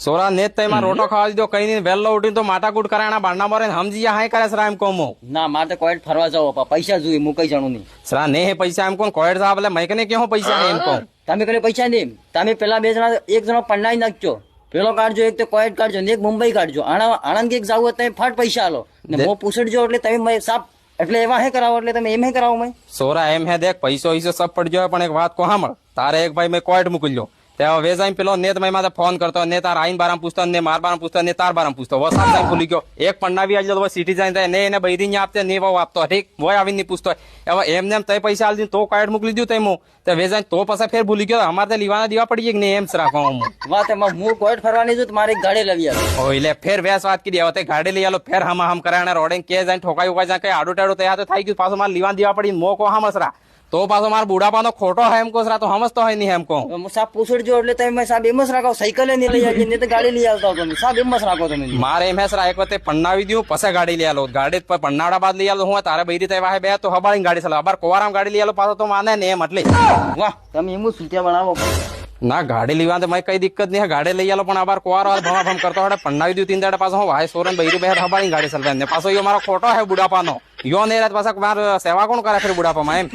સોરા ને તેમાં રોટો ખાવા દીધો કઈ નહીં વહેલો ઉઠીને તો માટાકૂટ કરાણા બાંડા મારે સમજી હાય કરે સરા એમ કહું ના મારે તો કોઈટ ફરવા જાવ પપ્પા પૈસા જોઈએ હું કઈ જાણું નહીં સરા ને હે પૈસા એમ કોણ કોયડ સાહેબ એટલે મેં કને કેવો પૈસા હે એમ કહું તમે કને પૈસા નહીં તમે પેલા બે જણા એક જણો પન્નાઈ નાખજો પેલો કાઢજો એક તો કોઈટ કાઢજો ને એક મુંબઈ કાઢજો આણંદ એક જાવ તમે ફાટ પૈસા આલો ને હું પૂછડજો એટલે તમે સાપ એટલે એવા હે કરાવો એટલે તમે એમ હે કરાવો મેં સોરા એમ હે દેખ પૈસો સબ પડજો પણ એક વાત કો સાંભળ તારે એક ભાઈ મેં કોયડ મોકલ્યો ત્યાં વેજાઈ પેલો નેત મેં માથે ફોન કરતો ને તાર આઈન બારામ પૂછતો ને માર બારામ પૂછતો ને તાર બારામ પૂછતો વો સાત ટાઈમ ભૂલી ગયો એક પન્નાવી આવી જતો સિટી જાય ને એને બૈરી ને આપતે ને વો આપતો ઠીક વો આવીને નહીં પૂછતો હવે એમને એમ તય પૈસા આલી તો કોયડ મોકલી દઉં તય તે વેજાઈ તો પછી ફેર ભૂલી ગયો અમારે તે લીવાના દીવા પડી ગયા ને એમ સરા કહું વાત એમાં હું કોઈટ ફરવાની છું મારે એક ગાડી લેવી આવે ઓ એટલે ફેર વેસ વાત કરી હવે તે ગાડી લઈ આલો ફેર હમ કરાણે રોડે કે જાય ઠોકાઈ ઉકાઈ જાય કઈ આડો ટેડો તૈયાર થઈ ગયું પાછો મારે લીવાના દીવા પડી મો કો હમ સરા તો પાછો મારા બુઢાપાનો ખોટો હે એમ કો સરા તો સમજતો હોય નહીં એમ કહું સાહેબ પૂછડજો એટલે તમે સાહેબ એમ જ રાખો સાયકલે નહીં લઈ આવી ને તો ગાડી લઈ આવતા તમે સાહેબ એમ જ રાખો તમે મારે એમ હેસરા એક વખતે પન્નાવી દઉં પછી ગાડી લઈ આલો ગાડી પન્નાવડા બાદ લઈ આલો હું તારે બૈરી તય વાહે બે તો હબાળી ગાડી ચલાવ અબાર કોવારામ ગાડી લઈ આલો પાછો તો માને ને એમ એટલે વાહ તમે એમ જ સુત્યા બનાવો ના ગાડી લેવા તો મેં કઈ દિક્કત નહીં ગાડી લઈ આલો પણ અબાર કોવારો ભમા ભમ કરતો હડે પન્નાવી દઉં 3 દાડા પાછો હું ભાઈ સોરન બૈરી બે હબાળી ગાડી ચલાવે ને પાછો યો મારો ખોટો હે બુઢાપાનો યો ને રાત પાછા માર સેવા કોણ કરે ફેર બુઢાપામાં એમ